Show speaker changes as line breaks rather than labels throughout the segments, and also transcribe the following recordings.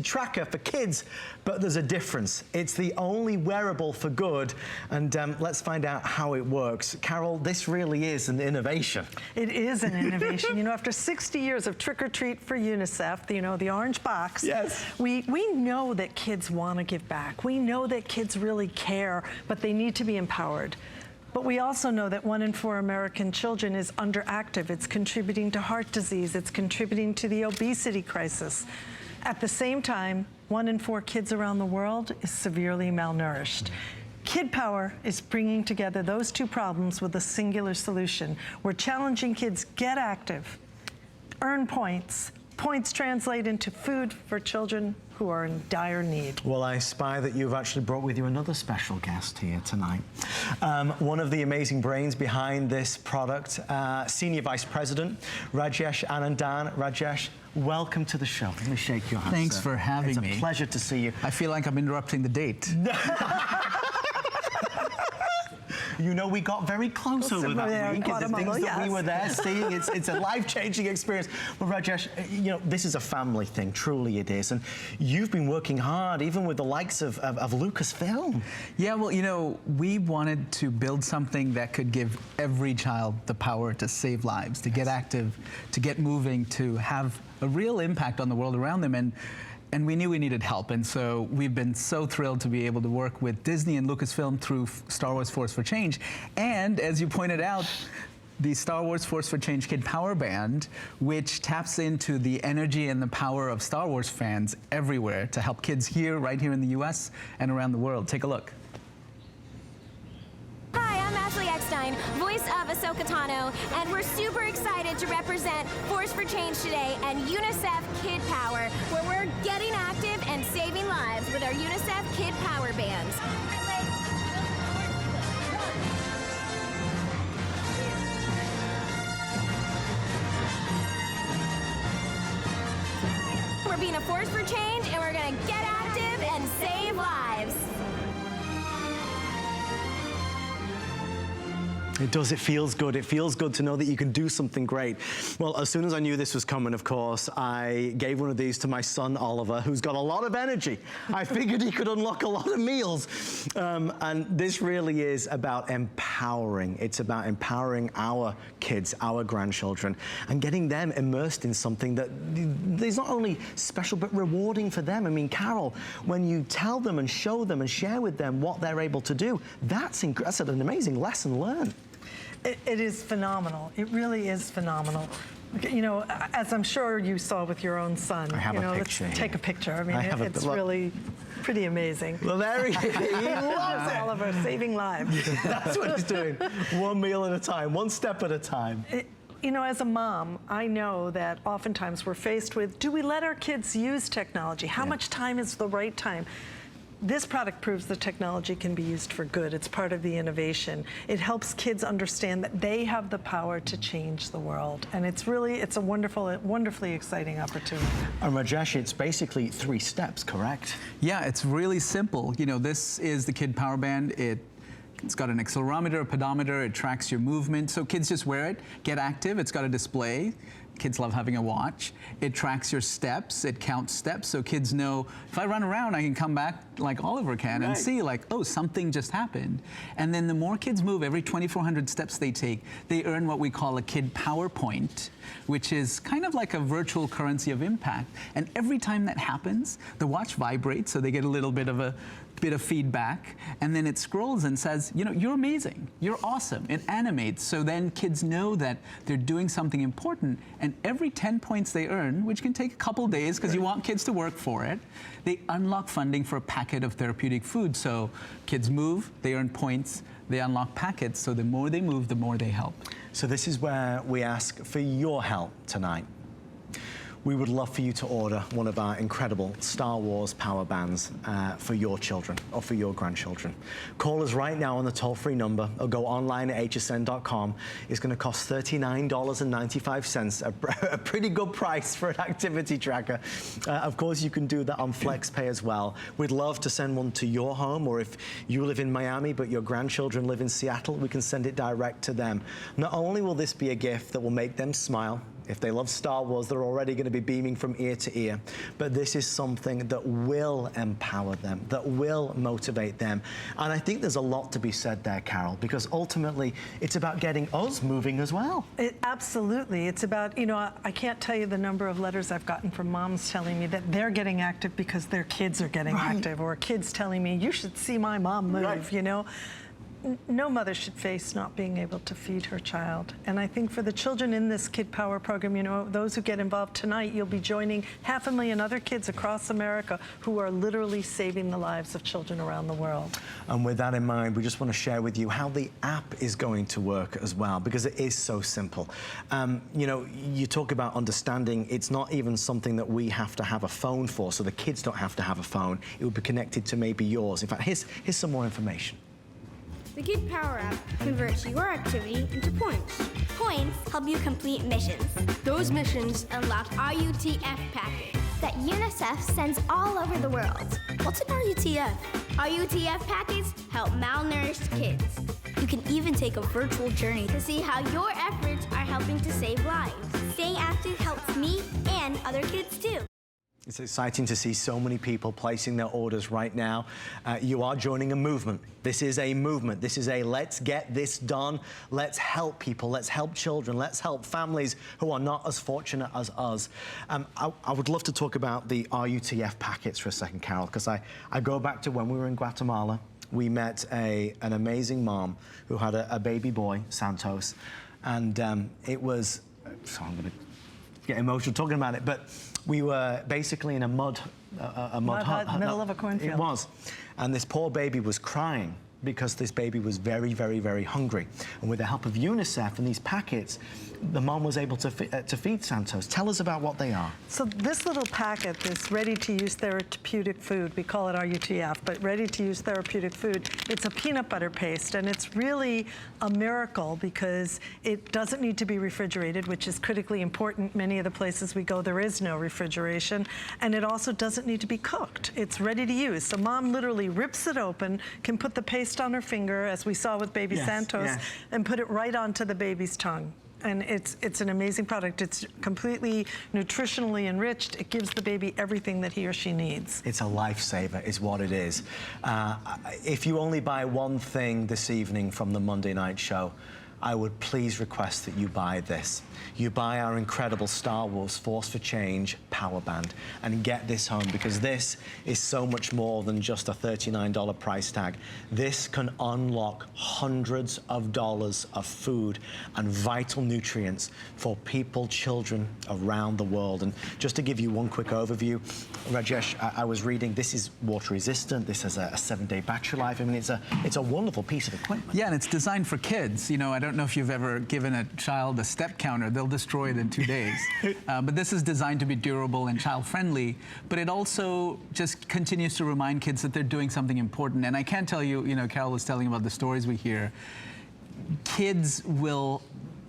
tracker for kids, but there's a difference. It's the only wearable for good, and let's find out how it works. Carol, this really is an innovation.
It is an innovation. You know, after 60 years of Trick or Treat for UNICEF, you know, the orange box,
yes,
we know that kids want to give back. We know that kids really care, but they need to be empowered. But we also know that 1 in 4 American children is underactive. It's contributing to heart disease. It's contributing to the obesity crisis. At the same time, 1 in 4 kids around the world is severely malnourished. Kid Power is bringing together those two problems with a singular solution. We're challenging kids get active, earn points. Points translate into food for children who are in dire need.
Well, I spy that you've actually brought with you another special guest here tonight. One of the amazing brains behind this product, Senior Vice President, Rajesh Anandan. Rajesh, welcome to the show. Let me shake your hand,
Thanks
sir.
for having me.
It's a pleasure to see you.
I feel like I'm interrupting the date.
You know, we got very close over that week. There's things that we were there seeing. It's a life-changing experience. Well, Rajesh, you know, this is a family thing. Truly it is. And you've been working hard, even with the likes of Lucasfilm.
Yeah, well, you know, we wanted to build something that could give every child the power to save lives, to get active, to get moving, to have a real impact on the world around them. And we knew we needed help, and so we've been so thrilled to be able to work with Disney and Lucasfilm through Star Wars Force for Change. And as you pointed out, the Star Wars Force for Change Kid Power Band, which taps into the energy and the power of Star Wars fans everywhere to help kids here, right here in the US and around the world. Take a look.
Voice of Ahsoka Tano, and we're super excited to represent Force for Change today and UNICEF Kid Power, where we're getting active and saving lives with our UNICEF Kid Power Bands. We're being a force for change, and we're going to get active and save lives.
It does. It feels good. It feels good to know that you can do something great. Well, as soon as I knew this was coming, of course, I gave one of these to my son, Oliver, who's got a lot of energy. I figured he could unlock a lot of meals. And this really is about empowering. It's about empowering our kids, our grandchildren, and getting them immersed in something that is not only special, but rewarding for them. I mean, Carol, when you tell them and show them and share with them what they're able to do, that's an amazing lesson learned.
It is phenomenal. It really is phenomenal. You know, as I'm sure you saw with your own son.
I have a picture.
Let's take a picture. I mean, it's really pretty amazing.
Well, there he is. He loves it.
Oliver, saving lives.
That's what he's doing. One meal at a time, one step at a time.
You know, as a mom, I know that oftentimes we're faced with, do we let our kids use technology? How much time is the right time? This product proves the technology can be used for good. It's part of the innovation. It helps kids understand that they have the power to change the world. And it's a wonderfully exciting opportunity.
And Rajesh, it's basically 3 steps, correct?
Yeah, it's really simple. You know, this is the Kid Power Band. It's got an accelerometer, a pedometer, it tracks your movement. So kids just wear it, get active. It's got a display. Kids love having a watch. It tracks your steps, it counts steps, so kids know if I run around, I can come back like Oliver can and see like, oh, something just happened. And then the more kids move, every 2,400 steps they take, they earn what we call a Kid Power Point, which is kind of like a virtual currency of impact. And every time that happens, the watch vibrates, so they get a little bit of feedback, and then it scrolls and says, you know, you're amazing, you're awesome. It animates, so then kids know that they're doing something important, and every 10 points they earn, which can take a couple days because you want kids to work for it, they unlock funding for a packet of therapeutic food. So kids move, they earn points, they unlock packets, so the more they move, the more they help.
So this is where we ask for your help tonight. We would love for you to order one of our incredible Star Wars power bands for your children or for your grandchildren. Call us right now on the toll-free number or go online at hsn.com. It's going to cost $39.95, a pretty good price for an activity tracker. Of course, you can do that on FlexPay as well. We'd love to send one to your home, or if you live in Miami but your grandchildren live in Seattle, we can send it direct to them. Not only will this be a gift that will make them smile, If they love Star Wars, they're already going to be beaming from ear to ear. But this is something that will empower them, that will motivate them. And I think there's a lot to be said there, Carol, because ultimately it's about getting us moving as well.
Absolutely. It's about, you know, I can't tell you the number of letters I've gotten from moms telling me that they're getting active because their kids are getting active, or kids telling me, you should see my mom move, you know. No mother should face not being able to feed her child. And I think for the children in this Kid Power program, you know, those who get involved tonight, you'll be joining 500,000 other kids across America who are literally saving the lives of children around the world.
And with that in mind, we just want to share with you how the app is going to work as well, because it is so simple. You know, you talk about understanding, it's not even something that we have to have a phone for, so the kids don't have to have a phone. It would be connected to maybe yours. In fact, here's some more information.
The Kid Power app converts your activity into points.
Points help you complete missions
Those missions unlock RUTF packets
that UNICEF sends all over the world.
What's an RUTF? RUTF packets help malnourished kids. You can even take a virtual journey to see how your efforts are helping to save lives.
Staying active helps me and other kids too.
It's exciting to see so many people placing their orders right now. You are joining a movement. This is a movement. This is a let's get this done. Let's help people. Let's help children. Let's help families who are not as fortunate as us. I would love to talk about the RUTF packets for a second, Carol, because I go back to when we were in Guatemala. We met an amazing mom who had a baby boy, Santos, and it was, so I'm going to get emotional talking about it, but we were basically in a mud hut,
middle of a cornfield.
It was. And this poor baby was crying because this baby was very, very, very hungry. And with the help of UNICEF and these packets, the mom was able to feed Santos. Tell us about what they are.
So this little packet, this ready-to-use therapeutic food, we call it RUTF, but ready-to-use therapeutic food, it's a peanut butter paste, and it's really a miracle because it doesn't need to be refrigerated, which is critically important. Many of the places we go, there is no refrigeration, and it also doesn't need to be cooked. It's ready to use. So mom literally rips it open, can put the paste on her finger, as we saw with baby Santos, and put it right onto the baby's tongue. And it's an amazing product. It's completely nutritionally enriched. It gives the baby everything that he or she needs.
It's a lifesaver, is what it is. If you only buy one thing this evening from the Monday night show, I would please request that you buy this. You buy our incredible Star Wars Force for Change Power Band and get this home, because this is so much more than just a $39 price tag. This can unlock hundreds of dollars of food and vital nutrients for people, children around the world. And just to give you one quick overview, Rajesh, I was reading, this is water resistant. This has a 7-day battery life. I mean, it's a wonderful piece of equipment.
Yeah, and it's designed for kids. You know, I don't know if you've ever given a child a step counter. They'll destroy it in 2 days. But this is designed to be durable and child-friendly, but it also just continues to remind kids that they're doing something important. And I can tell you, you know, Carol was telling about the stories we hear. Kids will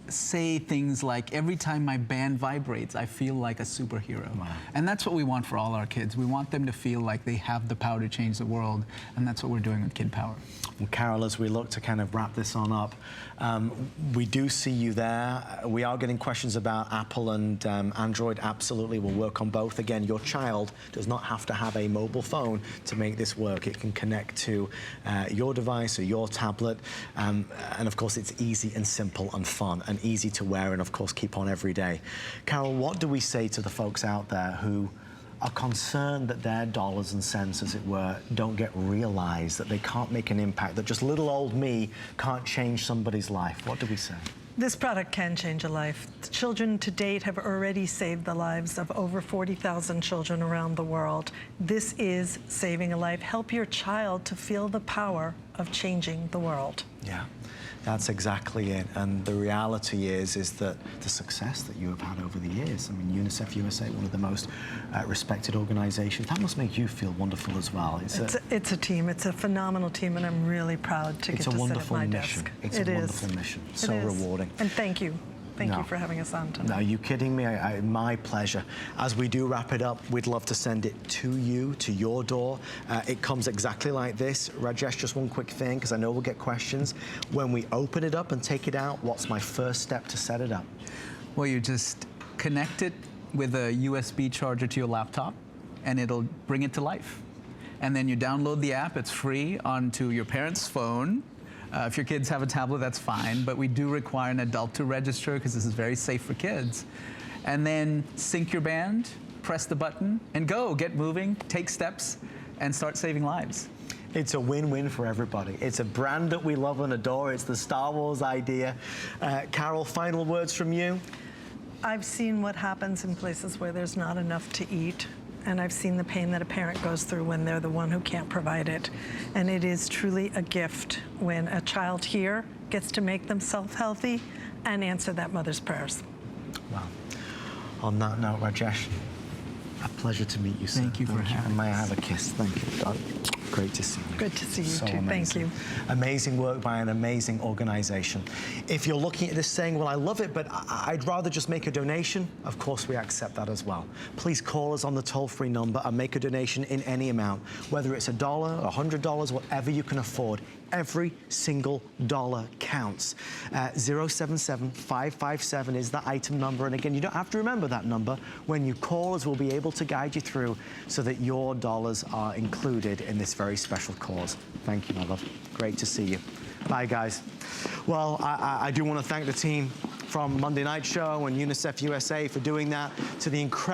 say things like, every time my band vibrates, I feel like a superhero. Wow. And that's what we want for all our kids. We want them to feel like they have the power to change the world, and that's what we're doing with Kid Power.
Well, Carol, as we look to kind of wrap this on up, we do see you there. We are getting questions about Apple and Android. Absolutely, we'll work on both. Again, your child does not have to have a mobile phone to make this work. It can connect to your device or your tablet. And of course, it's easy and simple and fun and easy to wear and, of course, keep on every day. Carol, what do we say to the folks out there who are concerned that their dollars and cents, as it were, don't get realized, that they can't make an impact, that just little old me can't change somebody's life? What do we say?
This product can change a life. The children to date have already saved the lives of over 40,000 children around the world. This is saving a life. Help your child to feel the power of changing the world.
Yeah. That's exactly it. And the reality is that the success that you have had over the years, I mean, UNICEF USA, one of the most respected organizations, that must make you feel wonderful as well.
It's a team. It's a phenomenal team, and I'm really proud to get to sit at my desk.
It's a wonderful mission. So rewarding.
And thank you. Thank you for having us on tonight.
No, are you kidding me? My pleasure. As we do wrap it up, we'd love to send it to you, to your door. It comes exactly like this. Rajesh, just one quick thing, because I know we'll get questions. When we open it up and take it out, what's my first step to set it up?
Well, you just connect it with a USB charger to your laptop, and it'll bring it to life. And then you download the app. It's free onto your parent's phone. If your kids have a tablet, that's fine, but we do require an adult to register because this is very safe for kids. And then sync your band, press the button, and go. Get moving, take steps, and start saving lives.
It's a win-win for everybody. It's a brand that we love and adore. It's the Star Wars idea. Carol, final words from you?
I've seen what happens in places where there's not enough to eat. And I've seen the pain that a parent goes through when they're the one who can't provide it. And it is truly a gift when a child here gets to make themselves healthy and answer that mother's prayers.
Wow. On that note, Rajesh, a pleasure to meet you, sir.
Thank you for having
me. May I
us.
have a kiss? Thank you. God, great to see you.
Good to see you
So
too. Thank
amazing.
you.
Amazing work by an amazing organization. If you're looking at this saying, well, I love it, but I'd rather just make a donation, of course we accept that as well. Please call us on the toll-free number and make a donation in any amount, whether it's $1, $100, whatever you can afford. Every single dollar counts. 077-557 is the item number. And again, you don't have to remember that number. When you call us, we'll be able to guide you through so that your dollars are included in this very special cause. Thank you, my love. Great to see you. Bye, guys. Well, I do want to thank the team from Monday Night Show and UNICEF USA for doing that, to the incredible